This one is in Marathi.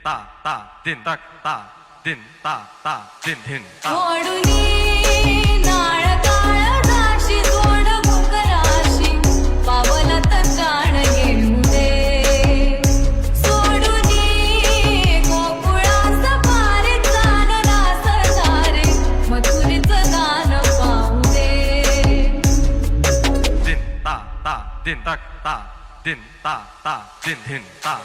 ता ता दिन तक ता दिन ता ता दिन दिन ता ओढुनी नाळ काळ राशी जोड भोकराशी पावलात कान घेऊ दे सोडुनी गोकुळास पारे चालनास धारे मथुरेचं गाण पाहू दे दिन ता ता दिन तक ता दिन ता ता दिन दिन ता